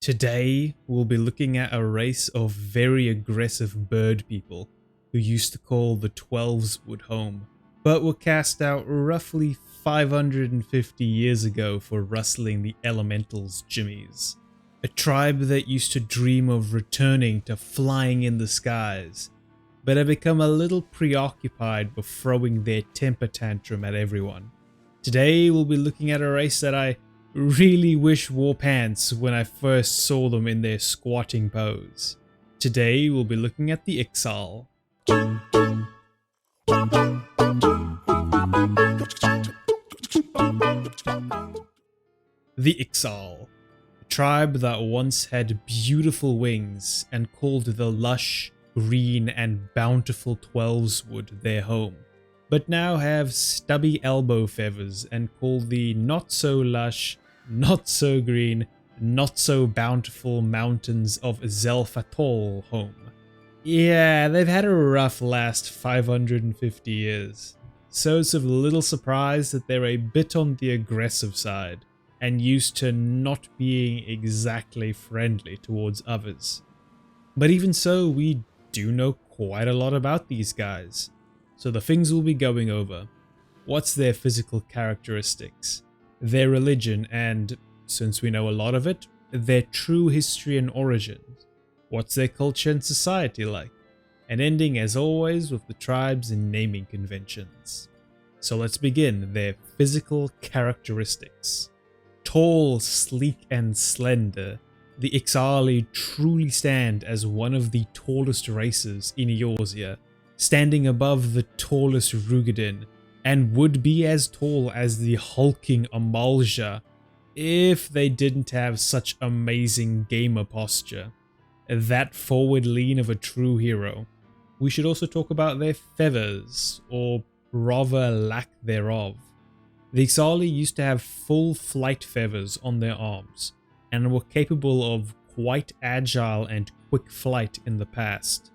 Today, we'll be looking at a race of very aggressive bird people who used to call the Twelveswood home, but were cast out roughly 550 years ago for rustling the elementals' jimmies. A tribe that used to dream of returning to flying in the skies, but have become a little preoccupied with throwing their temper tantrum at everyone. Today, we'll be looking at a race that I really wish wore pants when I first saw them in their squatting pose. Today we'll be looking at the Ixal. The Ixal, a tribe that once had beautiful wings and called the lush, green and bountiful Twelveswood their home, but now have stubby elbow feathers and call the not so lush, not so green, not so bountiful mountains of Zelfatol home. Yeah, they've had a rough last 550 years, so it's of little surprise that they're a bit on the aggressive side, and used to not being exactly friendly towards others. But even so, we do know quite a lot about these guys, so the things we'll be going over: what's their physical characteristics, their religion, and, since we know a lot of it, their true history and origins. What's their culture and society like? And ending, as always, with the tribes and naming conventions. So let's begin. Their physical characteristics. Tall, sleek, and slender, the Ixali truly stand as one of the tallest races in Eorzea, standing above the tallest Rugadin, and would be as tall as the hulking Amalja if they didn't have such amazing gamer posture. That forward lean of a true hero. We should also talk about their feathers, or rather lack thereof. The Ixali used to have full flight feathers on their arms, and were capable of quite agile and quick flight in the past.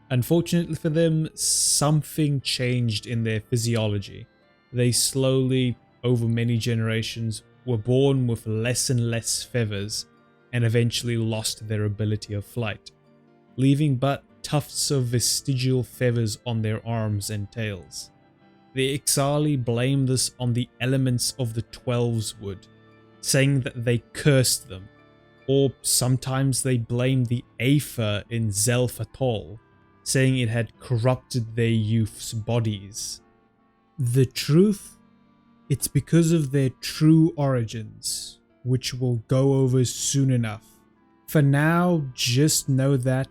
Unfortunately for them, something changed in their physiology. They slowly, over many generations, were born with less and less feathers and eventually lost their ability of flight, leaving but tufts of vestigial feathers on their arms and tails. The Ixali blame this on the elements of the Twelveswood, saying that they cursed them, or sometimes they blame the Aether in Zelfatol, saying it had corrupted their youth's bodies. The truth? It's because of their true origins, which we'll go over soon enough. For now, just know that,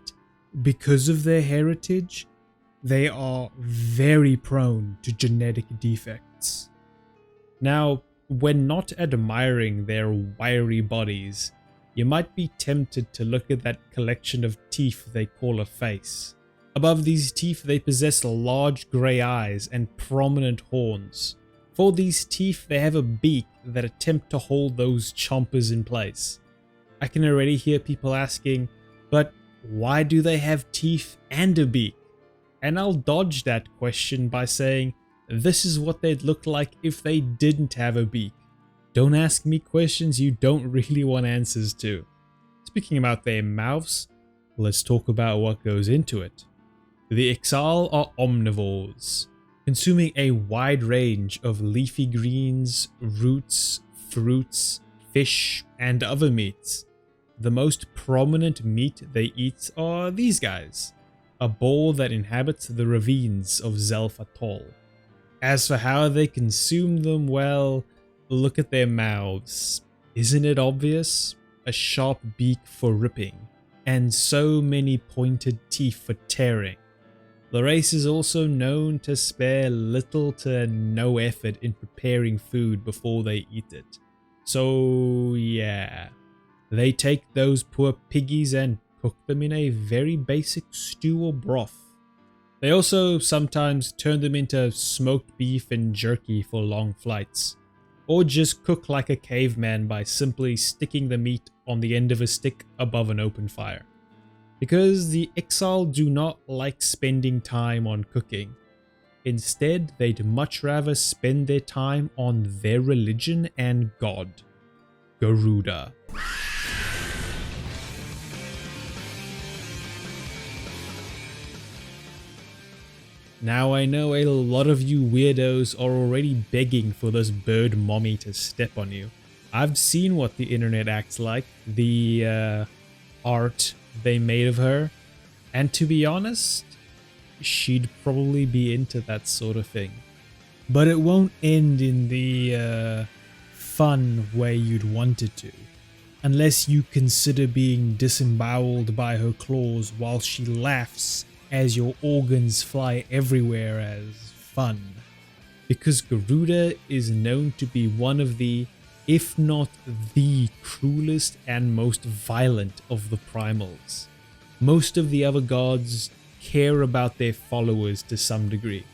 because of their heritage, they are very prone to genetic defects. Now, when not admiring their wiry bodies, you might be tempted to look at that collection of teeth they call a face. Above these teeth, they possess large grey eyes and prominent horns. For these teeth, they have a beak that attempt to hold those chompers in place. I can already hear people asking, but why do they have teeth and a beak? And I'll dodge that question by saying, this is what they'd look like if they didn't have a beak. Don't ask me questions you don't really want answers to. Speaking about their mouths, let's talk about what goes into it. The Ixal are omnivores, consuming a wide range of leafy greens, roots, fruits, fish, and other meats. The most prominent meat they eat are these guys, a boar that inhabits the ravines of Zelfatol. As for how they consume them, well, look at their mouths. Isn't it obvious? A sharp beak for ripping, and so many pointed teeth for tearing. The race is also known to spare little to no effort in preparing food before they eat it. So yeah, they take those poor piggies and cook them in a very basic stew or broth. They also sometimes turn them into smoked beef and jerky for long flights, or just cook like a caveman by simply sticking the meat on the end of a stick above an open fire. Because the Ixal do not like spending time on cooking. Instead, they'd much rather spend their time on their religion and god, Garuda. Now I know a lot of you weirdos are already begging for this bird mommy to step on you. I've seen what the internet acts like, the art they made of her, and to be honest, she'd probably be into that sort of thing. But it won't end in the fun way you'd want it to, unless you consider being disemboweled by her claws while she laughs as your organs fly everywhere as fun. Because Garuda is known to be one of the, if not the cruelest and most violent of the primals. Most of the other gods care about their followers to some degree,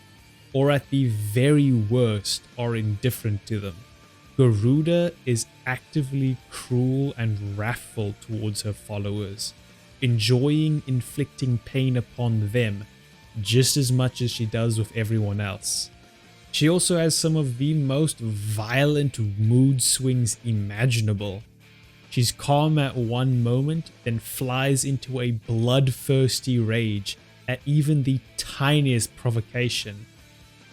or at the very worst are indifferent to them. Garuda is actively cruel and wrathful towards her followers, enjoying inflicting pain upon them just as much as she does with everyone else. She also has some of the most violent mood swings imaginable. She's calm at one moment, then flies into a bloodthirsty rage at even the tiniest provocation.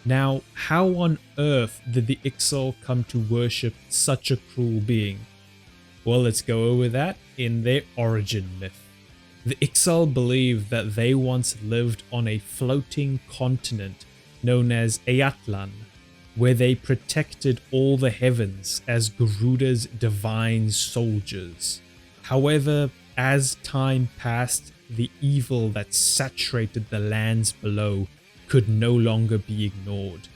Now, how on earth did the Ixal come to worship such a cruel being? Well, let's go over that in their origin myth. The Ixal believe that they once lived on a floating continent known as Ayatlan, where they protected all the heavens as Garuda's divine soldiers. However, as time passed, the evil that saturated the lands below could no longer be ignored,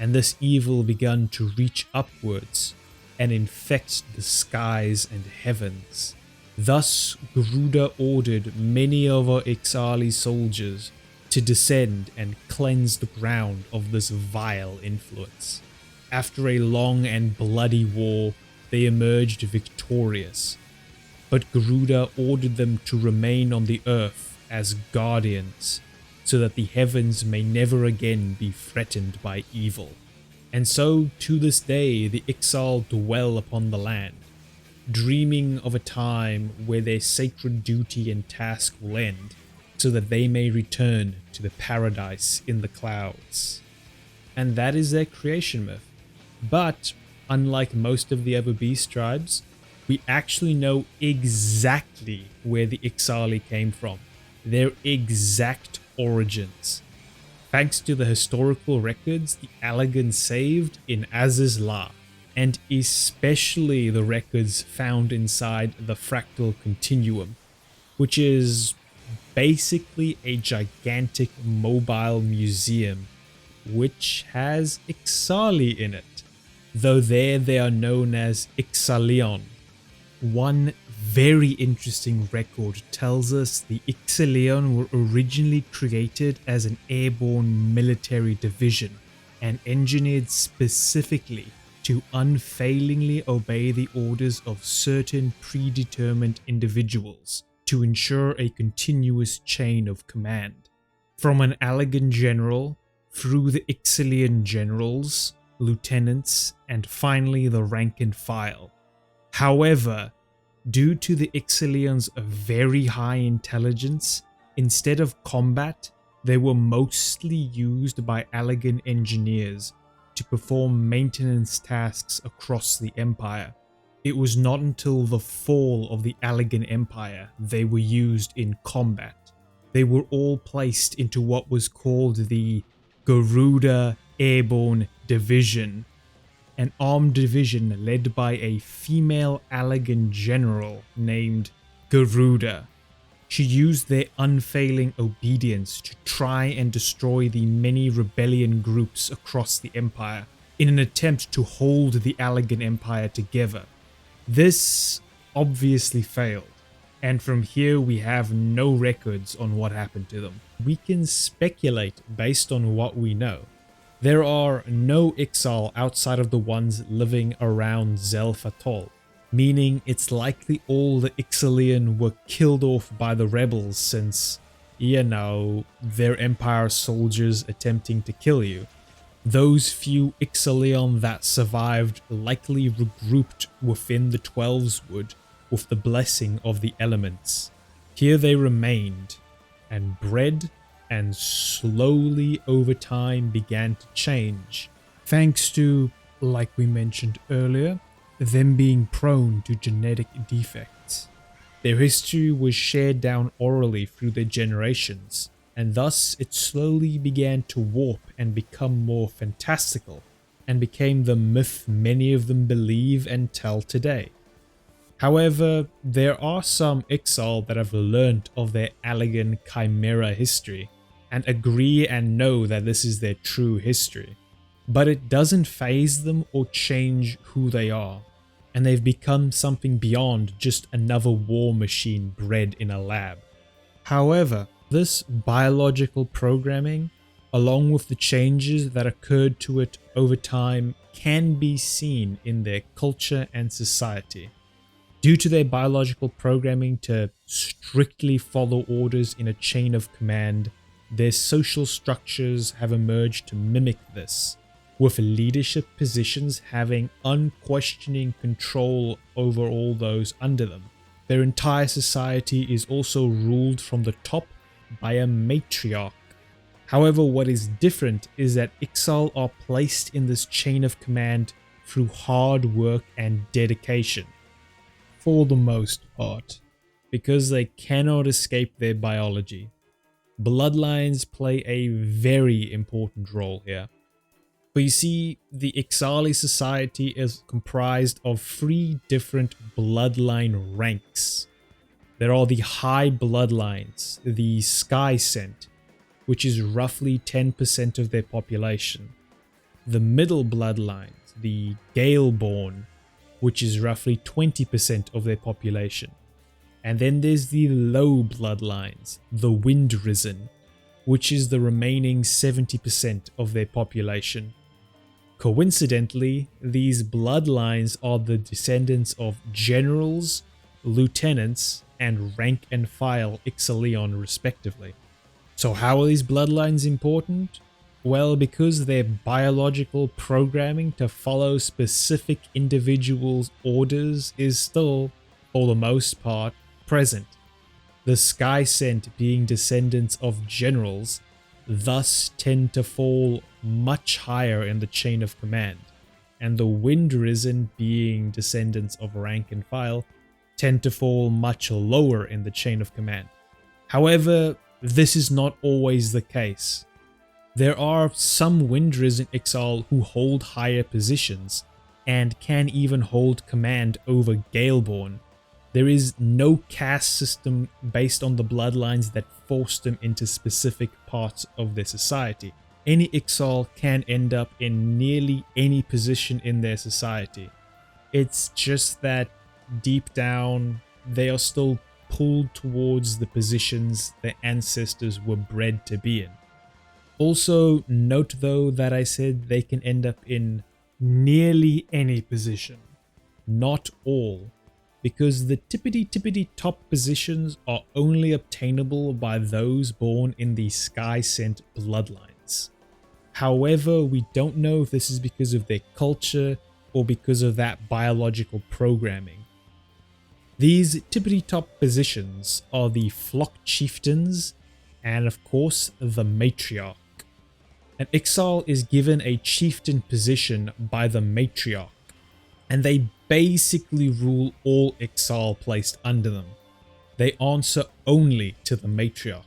and this evil began to reach upwards and infect the skies and heavens. Thus, Garuda ordered many of our Ixali soldiers to descend and cleanse the ground of this vile influence. After a long and bloody war, they emerged victorious, but Garuda ordered them to remain on the earth as guardians, so that the heavens may never again be threatened by evil. And so, to this day, the Ixal dwell upon the land, dreaming of a time where their sacred duty and task will end, so that they may return to the paradise in the clouds. And that is their creation myth. But, unlike most of the other beast tribes, we actually know exactly where the Ixali came from, their exact origins. Thanks to the historical records the Allagan saved in Azizla, and especially the records found inside the Fractal Continuum, which is basically a gigantic mobile museum which has Ixali in it, though there they are known as Ixalion. One very interesting record tells us the Ixalion were originally created as an airborne military division and engineered specifically to unfailingly obey the orders of certain predetermined individuals to ensure a continuous chain of command. From an Allagan general, through the Ixalian generals, lieutenants, and finally the rank and file. However, due to the Ixalians' very high intelligence, instead of combat, they were mostly used by Allagan engineers to perform maintenance tasks across the Empire. It was not until the fall of the Allagan Empire they were used in combat. They were all placed into what was called the Garuda Airborne Division, an armed division led by a female Allagan general named Garuda. She used their unfailing obedience to try and destroy the many rebellion groups across the Empire in an attempt to hold the Allagan Empire together. This obviously failed, and from here we have no records on what happened to them. We can speculate based on what we know. There are no Ixal outside of the ones living around Zelf Atoll, meaning it's likely all the Ixalian were killed off by the rebels since, you know, they're Empire soldiers attempting to kill you. Those few Ixalion that survived likely regrouped within the Twelveswood with the blessing of the elements. Here they remained and bred and slowly over time began to change, thanks to, like we mentioned earlier, them being prone to genetic defects. Their history was shared down orally through their generations, and thus it slowly began to warp and become more fantastical, and became the myth many of them believe and tell today. However, there are some Ixal that have learnt of their Allegan Chimera history, and agree and know that this is their true history. But it doesn't faze them or change who they are, and they've become something beyond just another war machine bred in a lab. However, this biological programming, along with the changes that occurred to it over time, can be seen in their culture and society. Due to their biological programming to strictly follow orders in a chain of command, their social structures have emerged to mimic this, with leadership positions having unquestioning control over all those under them. Their entire society is also ruled from the top by a matriarch. However, what is different is that Ixal are placed in this chain of command through hard work and dedication, for the most part, because they cannot escape their biology. Bloodlines play a very important role here. But you see, the Ixali society is comprised of 3 different bloodline ranks. There are the high bloodlines, the Sky Scent, which is roughly 10% of their population. The middle bloodlines, the Galeborn, which is roughly 20% of their population. And then there's the low bloodlines, the Wind Risen, which is the remaining 70% of their population. Coincidentally, these bloodlines are the descendants of generals, lieutenants, and rank and file Ixalion respectively. So how are these bloodlines important? Well, because their biological programming to follow specific individuals' orders is still, for the most part, present. The Sky Scent being descendants of generals, thus tend to fall much higher in the chain of command, and the Wind Risen being descendants of rank and file tend to fall much lower in the chain of command. However, this is not always the case. There are some Wind Risen Ixal who hold higher positions and can even hold command over Galeborn. There is no caste system based on the bloodlines that force them into specific parts of their society. Any Ixal can end up in nearly any position in their society. It's just that deep down, they are still pulled towards the positions their ancestors were bred to be in. Also, note though that I said they can end up in nearly any position, not all, because the tippity top positions are only obtainable by those born in the Sky Scent bloodlines. However, we don't know if this is because of their culture or because of that biological programming. These tippity top positions are the Flock Chieftains and of course the Matriarch. An Ixal is given a chieftain position by the Matriarch, and they basically rule all Ixal placed under them. They answer only to the Matriarch.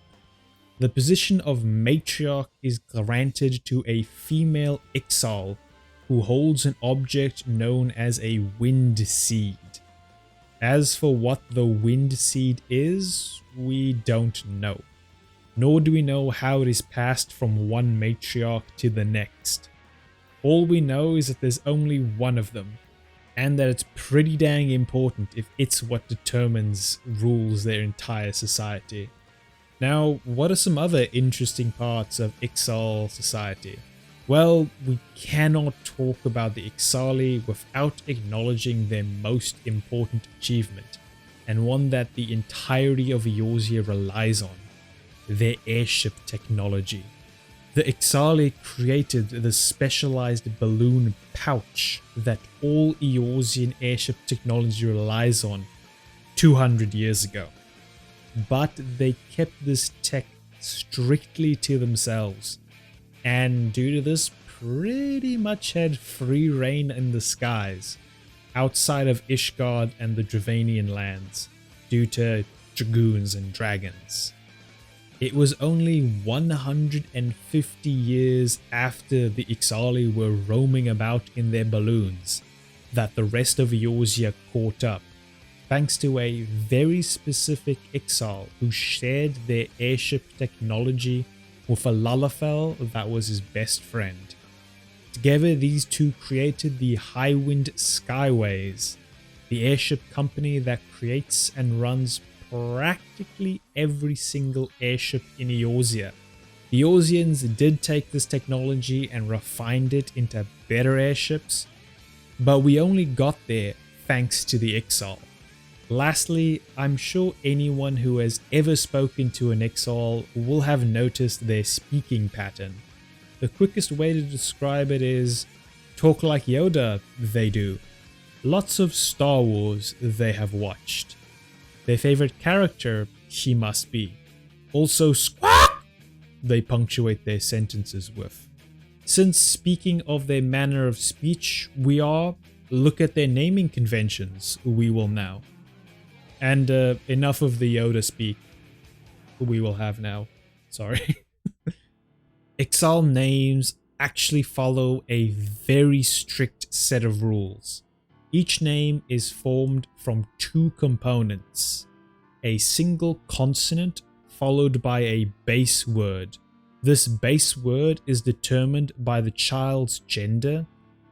The position of Matriarch is granted to a female Ixal who holds an object known as a Wind Seed. As for what the Wind Seed is, we don't know. Nor do we know how it is passed from one matriarch to the next. All we know is that there's only one of them, and that it's pretty dang important if it's what rules their entire society. Now, what are some other interesting parts of Ixal society? Well, we cannot talk about the Ixali without acknowledging their most important achievement, and one that the entirety of Eorzea relies on: their airship technology. The Ixali created the specialized balloon pouch that all Eorzean airship technology relies on 200 years ago. But they kept this tech strictly to themselves, and due to this pretty much had free reign in the skies, outside of Ishgard and the Dravanian lands, due to dragoons and dragons. It was only 150 years after the Ixali were roaming about in their balloons that the rest of Eorzea caught up, thanks to a very specific Ixal who shared their airship technology with a Lalafell that was his best friend. Together, these two created the Highwind Skyways, the airship company that creates and runs practically every single airship in Eorzea. The Eorzeans did take this technology and refined it into better airships, but we only got there thanks to the Ixal. Lastly, I'm sure anyone who has ever spoken to an Ixal will have noticed their speaking pattern. The quickest way to describe it is, talk like Yoda, they do. Lots of Star Wars they have watched. Their favorite character, he must be. Also SQUAWK, they punctuate their sentences with. Since speaking of their manner of speech, look at their naming conventions, we will now. And enough of the Yoda speak, we will have now. Sorry. Ixal names actually follow a very strict set of rules. Each name is formed from two components, a single consonant followed by a base word. This base word is determined by the child's gender,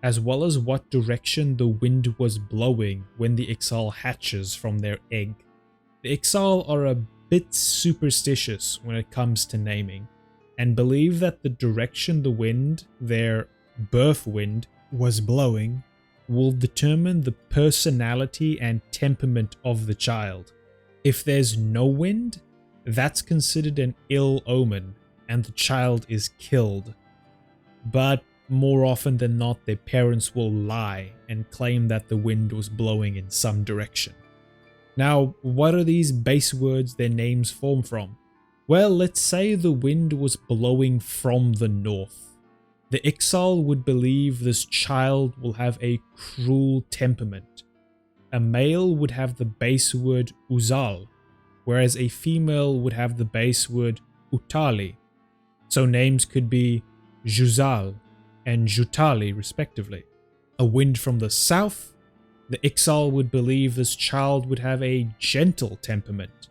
as well as what direction the wind was blowing when the Ixal hatches from their egg. The Ixal are a bit superstitious when it comes to naming, and believe that the direction the wind, their birth wind, was blowing will determine the personality and temperament of the child. If there's no wind, that's considered an ill omen and the child is killed. But more often than not, their parents will lie and claim that the wind was blowing in some direction. Now, what are these base words their names form from? Well, let's say the wind was blowing from the north. The Ixal would believe this child will have a cruel temperament. A male would have the base word Uzal, whereas a female would have the base word Utali. So names could be Juzal and Jutali respectively. A wind from the south, the Ixal would believe this child would have a gentle temperament.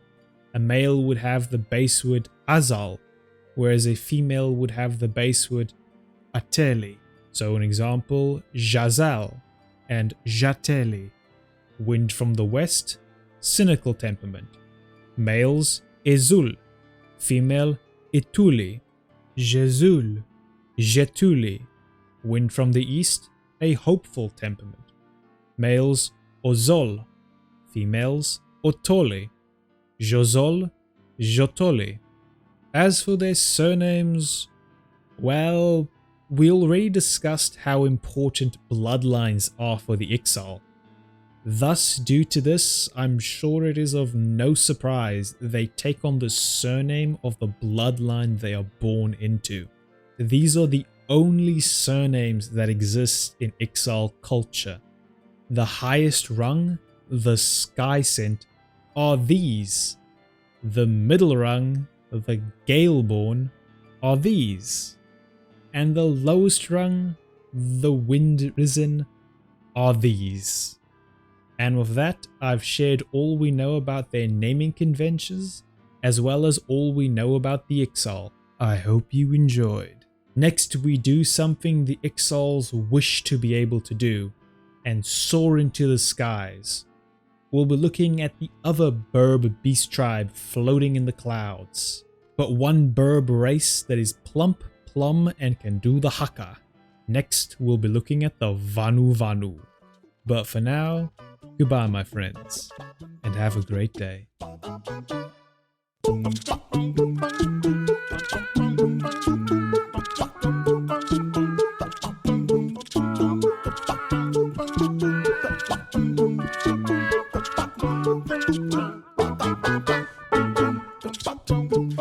A male would have the base word Azal, whereas a female would have the base word Ateli. So an example, Jazal and Jateli. Wind from the west, cynical temperament. Males, Ezul. Female, Ituli. Jezul. Jetuli. Wind from the east, a hopeful temperament. Males, Ozol. Females, Otoli. Jozol, Jotoli. As for their surnames, well, we already discussed how important bloodlines are for the Ixal. Thus, due to this, I'm sure it is of no surprise they take on the surname of the bloodline they are born into. These are the only surnames that exist in Ixal culture. The highest rung, the Sky Scent, are these. The middle rung, the Galeborn, are these. And the lowest rung, the Wind Risen, are these. And with that, I've shared all we know about their naming conventions, as well as all we know about the Ixal. I hope you enjoyed. Next, we do something the Ixals wish to be able to do, and soar into the skies. We'll be looking at the other Burb beast tribe floating in the clouds, but one Burb race that is plump, plum, and can do the haka. Next, we'll be looking at the Vanu Vanu. But for now, goodbye my friends, and have a great day. Dum dum